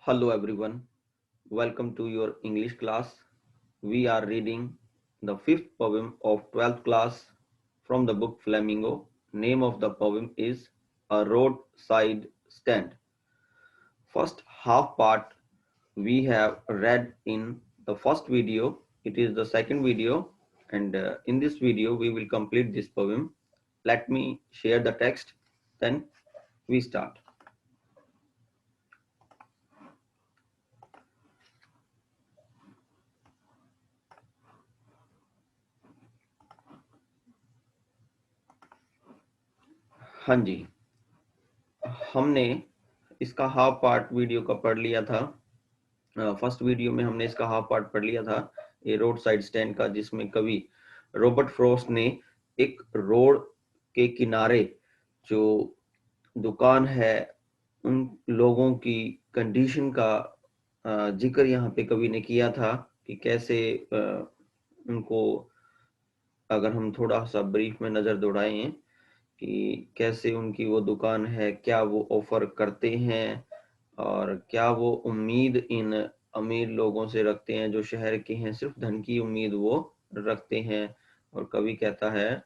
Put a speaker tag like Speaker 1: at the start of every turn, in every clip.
Speaker 1: Hello everyone, welcome to your English class. We are reading the fifth poem of 12th class from the book Flamingo. Name of the poem is A Roadside Stand. First half part we have read in the first video. It is the second video, and in this video we will complete this poem. Let me share the text, then we start. हाँ जी, हमने इसका half part video का पढ़ लिया था। First video में हमने इसका हाफ पार्ट पढ़ लिया था, ये रोड साइड स्टैंड का, जिसमें कवि रॉबर्ट फ्रॉस्ट ने एक रोड के किनारे जो दुकान है उन लोगों की कंडीशन का जिक्र यहाँ पे कवि ने किया था कि कैसे उनको, अगर हम थोड़ा सा ब्रीफ में नजर दौड़ाएं कि कैसे उनकी वो दुकान है, क्या वो ऑफर करते हैं और क्या वो उम्मीद इन अमीर लोगों से रखते हैं जो शहर के हैं, सिर्फ धन की उम्मीद वो रखते हैं। और कवि कहता है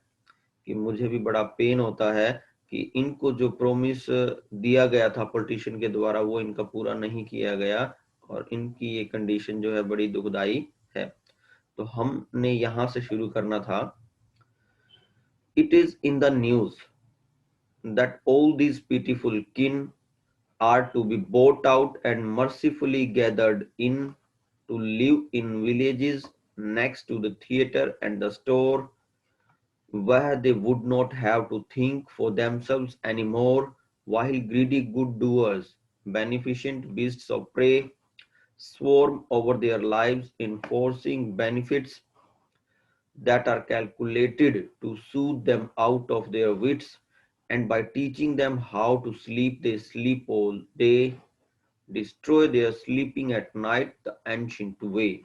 Speaker 1: कि मुझे भी बड़ा पेन होता है कि इनको जो प्रॉमिस दिया गया था पॉलिटिशियन के द्वारा वो इनका पूरा नहीं किया गया और इनकी ये कंडीशन जो है बड़ी दुखदाई है। तो हमने यहाँ से शुरू करना था। It is in the news that all these pitiful kin are to be bought out and mercifully gathered in to live in villages next to the theatre and the store, where they would not have to think for themselves anymore, while greedy good doers, beneficent beasts of prey, swarm over their lives, enforcing benefits that are calculated to soothe them out of their wits, and by teaching them how to sleep, they sleep all day, destroy their sleeping at night the ancient way.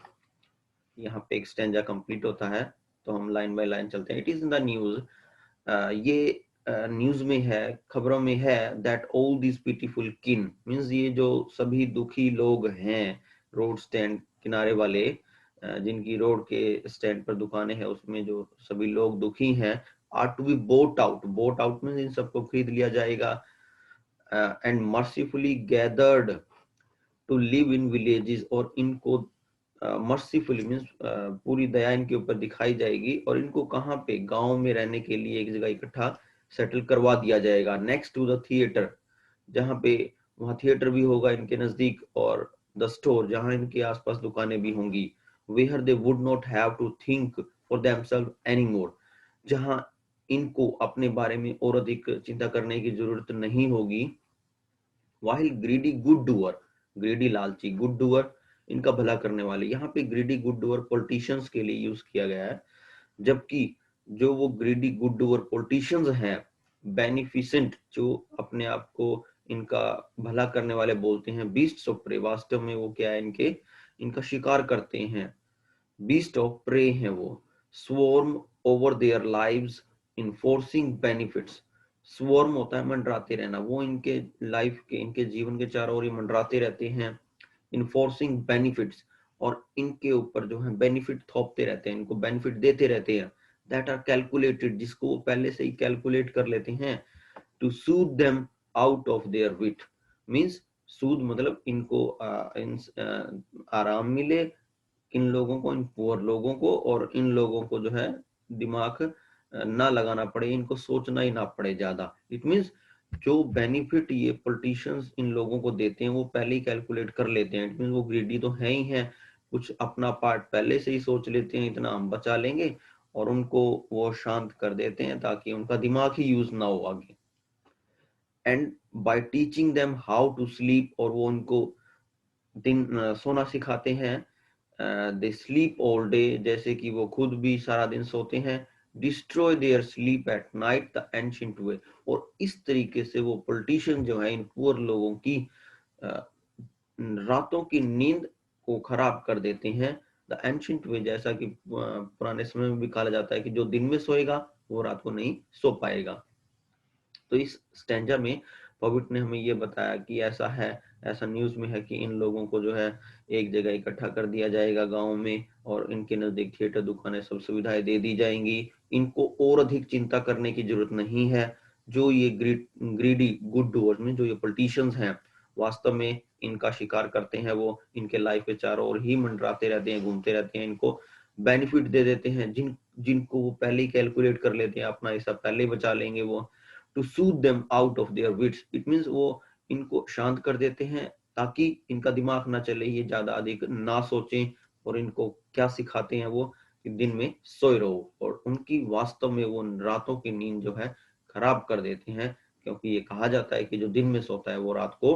Speaker 1: यहाँ पे एक stanza complete होता है, तो हम line by line चलते हैं। It is in the news, ये न्यूज में है, खबरों में है, दैट ऑल दिस पिटीफुल किन मीन्स ये जो सभी दुखी लोग हैं रोड स्टैंड किनारे वाले, जिनकी रोड के स्टैंड पर दुकानें हैं, उसमें जो सभी लोग दुखी हैं, are to be bought out. Bought out means इन सबको खरीद लिया जाएगा, and mercifully gathered to live in villages, और इनको मर्सीफुली मीन्स पूरी दया इनके ऊपर दिखाई जाएगी और इनको कहाँ पे, गांव में रहने के लिए एक जगह इकट्ठा सेटल करवा दिया जाएगा। नेक्स्ट टू द थिएटर, जहाँ पे वहाँ थिएटर भी होगा इनके नजदीक, और द स्टोर, जहाँ इनके आसपास दुकानें भी होंगी। Where they would not have to think for themselves anymore, जहाँ इनको अपने बारे में और अधिक चिंता करने की जरूरत नहीं होगी। वाहिल ग्रीडी गुड डूअर, ग्रीडी लालची, गुड डूअर इनका भला करने वाले। यहाँ पे ग्रीडी गुड डूअर पॉलिटिशियंस के लिए यूज किया गया है, जबकि जो वो ग्रीडी गुड डूअर पॉलिटिशियंस हैं, बेनिफिसेंट जो अपने आप को इनका भला करने वाले बोलते हैं, बीस्ट्स ऑफ प्रे, वास्तव में वो क्या है, इनके इनका शिकार करते हैं, बीस्ट ऑफ प्रे हैं वो। Swarm over their lives enforcing benefits, swarm होता है मंडराते रहना, वो इनके लाइफ के, इनके जीवन के चारों ओर मंडराते रहते हैं। इन्फोर्सिंग बेनिफिट्स, और इनके ऊपर जो है बेनिफिट थोपते रहते हैं, इनको बेनिफिट देते रहते हैं, दैट आर कैलकुलेटेड, जिसको वो पहले से ही कैलकुलेट कर लेते हैं, to soothe them out of their wit means, soothe मतलब इनको आराम मिले, इन लोगों को, इन पुअर लोगों को, और इन लोगों को जो है दिमाग ना लगाना पड़े, इनको सोचना ही ना पड़े ज्यादा। इट मीन्स जो बेनिफिट ये पॉलिटिशियंस इन लोगों को देते हैं वो पहले ही कैलकुलेट कर लेते हैं। इट मीन्स वो ग्रीडी तो है ही हैं, कुछ अपना पार्ट पहले से ही सोच लेते हैं, इतना हम बचा लेंगे, और उनको वो शांत कर देते हैं ताकि उनका दिमाग ही यूज ना हो आगे। And by teaching them how to sleep, और वो उनको दिन सोना सिखाते हैं। दे स्लीप ऑल डे, जैसे कि वो खुद भी सारा दिन सोते हैं। Destroy their sleep at night the ancient way, और इस तरीके से वो पॉलिटिशियन जो है इन पुअर लोगों की रातों की नींद को खराब कर देते हैं। द एंशिएंट वे, जैसा कि पुराने समय में भी कहा जाता है कि जो दिन में सोएगा वो रात को नहीं सो पाएगा। तो इस स्टैंजा में पॉबिट ने हमें ये बताया कि ऐसा है, ऐसा न्यूज़ में है कि इन लोगों को जो है एक जगह इकट्ठा कर दिया जाएगा गांव में, और इनके नजदीक थिएटर, दुकानें, सब सुविधाएं दे दी जाएंगी। इनको और अधिक चिंता करने की जरूरत नहीं है। जो ये ग्रीडी गुड डूअर्स में जो ये पॉलिटिशियंस हैं, वास्तव में इनका शिकार करते हैं, वो इनके लाइफ के चारों ओर ही मंडराते रहते हैं, घूमते रहते हैं, इनको बेनिफिट दे देते हैं, जिनको वो पहले ही कैलकुलेट कर लेते हैं, अपना हिस्सा पहले ही बचा लेंगे वो, to soothe them out of their wits. It means वो इनको शांत कर देते हैं ताकि इनका दिमाग ना चले, ये ज्यादा अधिक ना सोचें, और इनको क्या सिखाते हैं वो कि दिन में सोए रहो, और उनकी वास्तव में वो रातों की नींद जो है खराब कर देते हैं, क्योंकि ये कहा जाता है कि जो दिन में सोता है वो रात को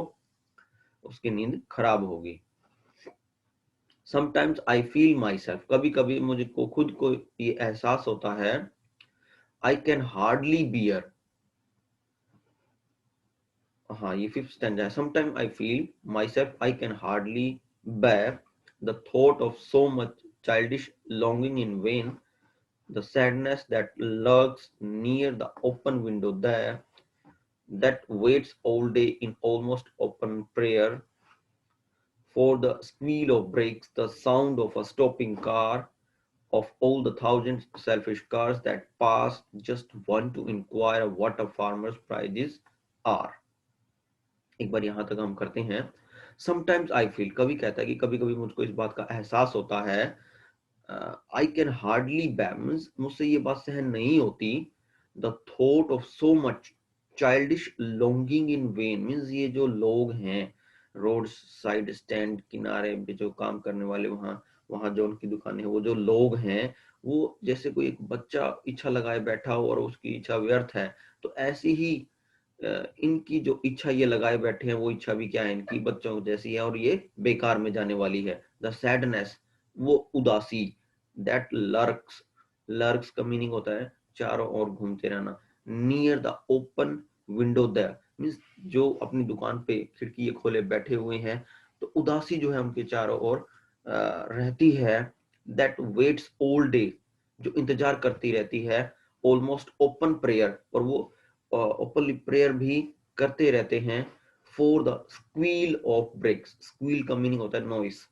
Speaker 1: उसकी नींद खराब होगी। Sometimes I feel my self, कभी कभी मुझे को खुद को ये एहसास होता है, आई कैन हार्डली बियर, हाँ ये फिफ्थ स्टैंडर्ड है। Sometime I feel my self I can hardly bear the thought of so much childish longing in vain, the sadness that lurks near the open window there, that waits all day in almost open prayer for the squeal of brakes, the sound of a stopping car, of all the thousands selfish cars that pass, just want to inquire what a farmer's prices are। एक बार यहां तक हम करते हैं। Sometimes I feel, कभी कहता है कि कभी कभी मुझको इस बात का एहसास होता है, आई कैन हार्डली बेयर, मुझसे ये बात सहन नहीं होती, the thought of so much childish longing in when, means ये जो लोग हैं रोड साइड स्टैंड किनारे पे जो काम करने वाले, वहाँ वहाँ जो उनकी दुकानें हैं, वो जो लोग हैं, वो जैसे कोई एक बच्चा इच्छा लगाए बैठा हो और उसकी इच्छा व्यर्थ है, तो ऐसी ही इनकी जो इच्छा ये लगाए बैठे हैं, वो इच्छा भी क्या है, इनकी बच्चों जैसी है, और ये बेकार में जाने वाली है। द सैडनेस, वो उदासी, दैट लर्क्स, लर्क्स का मीनिंग होता है चारों ओर घूमते रहना, near the open window there, means जो अपनी दुकान पे खिड़की खोले बैठे हुए हैं, तो उदासी जो है उनके चारों ओर रहती है। दैट वेट्स ऑल डे, जो इंतजार करती रहती है, ऑलमोस्ट ओपन प्रेयर, और वो ओपनली प्रेयर भी करते रहते हैं, for the squeal of brakes, squeal का मीनिंग होता है नॉइस,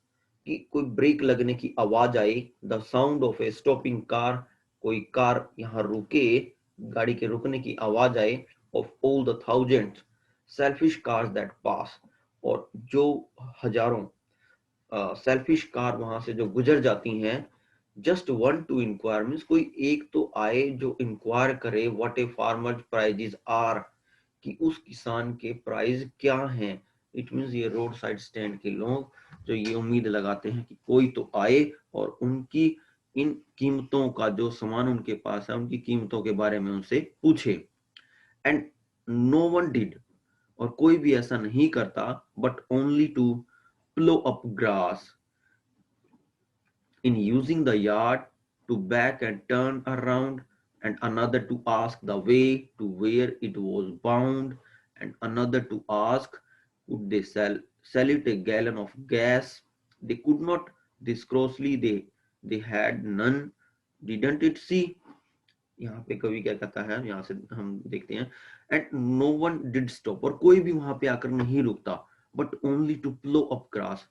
Speaker 1: कि कोई ब्रेक लगने की आवाज आए, the sound of A stopping car, कोई कार यहाँ रुके, गाड़ी के रुकने की आवाज आए, of all the thousands selfish cars that pass, और जो हजारों सेल्फिश कार वहां से जो गुजर जाती हैं, just one to inquire, means कोई एक तो आए जो इंक्वायर करे, what a farmer prices are, कि उस किसान के प्राइस क्या हैं। इट मीन्स ये रोड साइड स्टैंड के लोग जो ये उम्मीद लगाते हैं कि कोई तो आए और उनकी इन कीमतों का, जो सामान उनके पास है उनकी कीमतों के बारे में उनसे पूछे। एंड नो वन डिड, और कोई भी ऐसा नहीं करता, but only to plough up grass, in using the yard to back and turn around, and another to ask the way to where it was bound, and another to ask would they sell it a gallon of gas. They could not, this grossly they had none, didn't it see। यहाँ पे कवि क्या कहता है, यहाँ से हम देखते हैं, and no one did stop, और कोई भी वहां पे आकर नहीं रुकता, but only to plough up grass,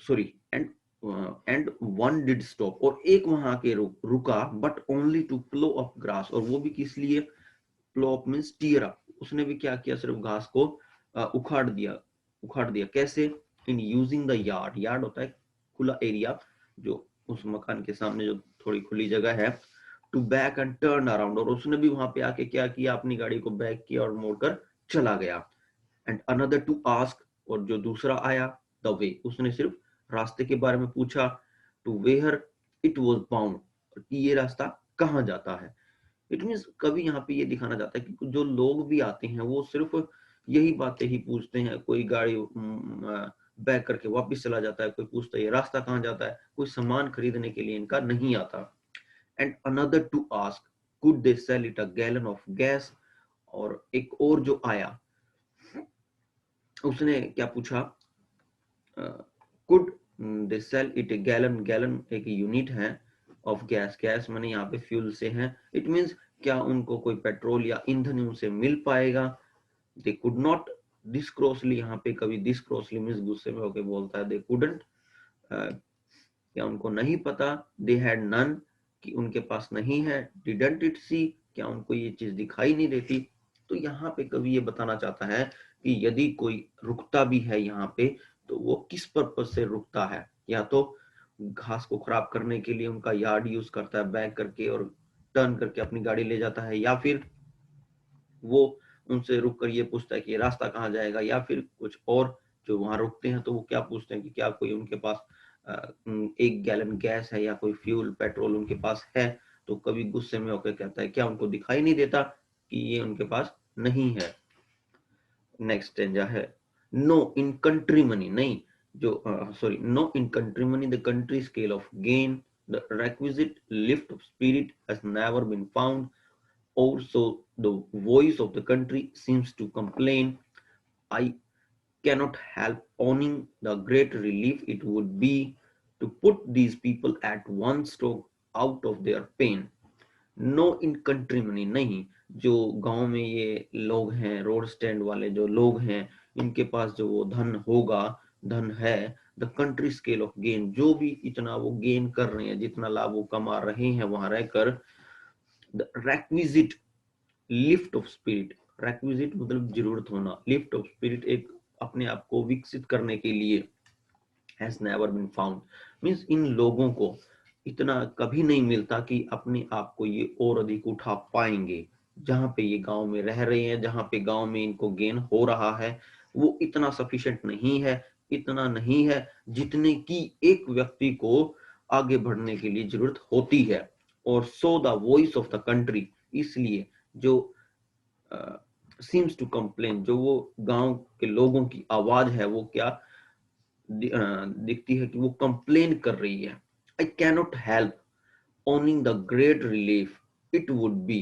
Speaker 1: sorry, and one did stop, और एक वहां के रुका, but only to plough up grass, और वो भी किस लिए, plough up means tear up, उसने भी क्या किया, सिर्फ घास को उखाड़ दिया कैसे, in using the yard, yard होता है खुला एरिया, जो उस मकान के सामने जो थोड़ी खुली जगह है, to back and turn around, और उसने भी वहां पे आके क्या किया, अपनी गाड़ी को बैक किया और मोड़कर चला गया। एंड अनदर टू आस्क, और जो दूसरा आया, द वे, उसने सिर्फ रास्ते के बारे में पूछा, to where it was bound, कि ये रास्ता कहाँ जाता है। इट मींस कभी यहाँ पे ये दिखाना चाहता है कि जो लोग भी आते हैं वो सिर्फ यही बातें ही पूछते हैं, कोई गाड़ी बैक करके वापस चला जाता है, कोई पूछता है ये रास्ता कहाँ जाता है, कोई सामान खरीदने के लिए इनका नहीं आता। And another to ask could they sell it a gallon of gas, और एक और जो आया उसने क्या पूछा, could they sell it a gallon, gallon एक यूनिट है ऑफ गैस, गैस माने यहाँ पे फ्यूल से है, इट मींस क्या उनको कोई पेट्रोल या ईंधन उनसे मिल पाएगा, दे कुड नॉट, दिस क्रॉसली, यहाँ पे कभी दिस क्रॉसली मीन्स गुस्से में होके बोलता है, दे कुडंट, क्या उनको नहीं पता, दे हैड नन, कि उनके पास नहीं है, डिडंट इट सी, क्या उनको ये चीज दिखाई नहीं देती। तो यहाँ पे कवि ये बताना चाहता है कि यदि कोई रुकता भी है यहाँ पे, तो वो किस पर्पज से रुकता है, या तो घास को खराब करने के लिए उनका यार्ड यूज करता है बैक करके और टर्न करके अपनी गाड़ी ले जाता है, या फिर वो उनसे रुक कर ये पूछता है कि ये रास्ता कहाँ जाएगा, या फिर कुछ और। जो वहां रुकते हैं तो वो क्या पूछते हैं कि क्या कोई उनके पास 1 गैलन गैस है या कोई फ्यूल पेट्रोल उनके पास है। तो कभी गुस्से में होकर कहता है क्या उनको दिखाई नहीं देता कि ये उनके पास नहीं है। नेक्स्ट स्टेंजा है, नो इन कंट्री मनी, नहीं जो sorry, no in country money the country scale of gain the requisite lift of spirit has never been found. Also, the voice of the country seems to complain. I cannot help owning the great relief it would be to put these people at one stroke out of their pain. No in country money, नहीं जो गांव में ये लोग हैं, road stand वाले जो लोग हैं, इनके पास जो वो धन होगा, धन है, the country scale of gain, जो भी इतना वो गेन कर रहे हैं, जितना लाभ वो कमा रहे हैं वहां रहकर, the requisite lift off spirit, requisite मतलब जरूरत होना, लिफ्ट ऑफ स्पिरिट एक अपने आप को विकसित करने के लिए, has never been found, means in लोगों को इतना कभी नहीं मिलता कि अपने आप को ये और अधिक उठा पाएंगे। जहां पे ये गांव में रह रहे हैं, जहां पे गांव में इनको गेन हो रहा है, वो इतना सफिशिएंट नहीं है, इतना नहीं है जितने की एक व्यक्ति को आगे बढ़ने के लिए जरूरत होती है। और so the voice of the country, इसलिए जो सीम्स टू कंप्लेन, जो वो गांव के लोगों की आवाज है, वो क्या दिखती है कि वो कंप्लेन कर रही है। I cannot help owning the great relief it would be,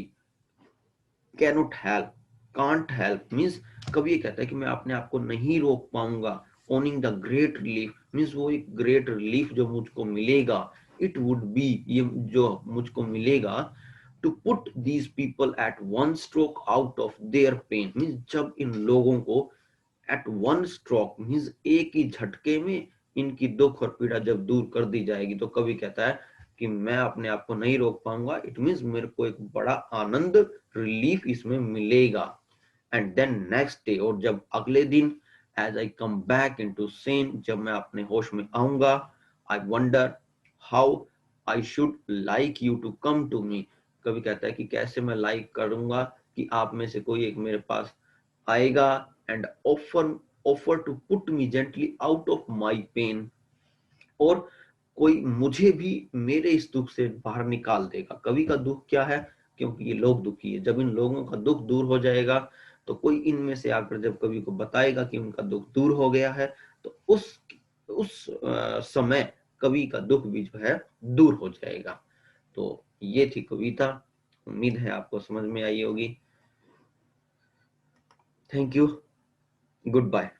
Speaker 1: cannot help, can't help means कभी ये कहता है कि मैं अपने आप को नहीं रोक पाऊंगा, owning the great relief means वो एक ग्रेट रिलीफ जो मुझको मिलेगा, इट वुड बी, ये जो मुझको मिलेगा, to put these people at one stroke out of their pain, means जब इन लोगों को एट वन स्ट्रोक मीन्स एक ही झटके में इनकी दुख और पीड़ा जब दूर कर दी जाएगी, तो कवि कहता है कि मैं अपने आप को नहीं रोक पाऊंगा, इट मीन्स मेरे को एक बड़ा आनंद, रिलीफ इसमें मिलेगा। एंड देन नेक्स्ट डे, और जब अगले दिन, as I come back into sense, जब मैं अपने होश में आऊंगा, I wonder how I should like you to come to me, कभी कहता है कि कैसे मैं लाइक करूंगा कि आप में से कोई एक मेरे पास आएगा, and offer to put me gently out of my pain, और कोई मुझे भी मेरे इस दुख से बाहर निकाल देगा। कवि का दुख क्या है, क्योंकि ये लोग दुखी है, जब इन लोगों का दुख दूर हो जाएगा, तो कोई इनमें से आकर जब कवि को बताएगा कि उनका दुख दूर हो गया है, तो उस समय कवि का दुख भी जो है दूर हो जाएगा। तो ये थी कविता, उम्मीद है आपको समझ में आई होगी। Thank you, good bye.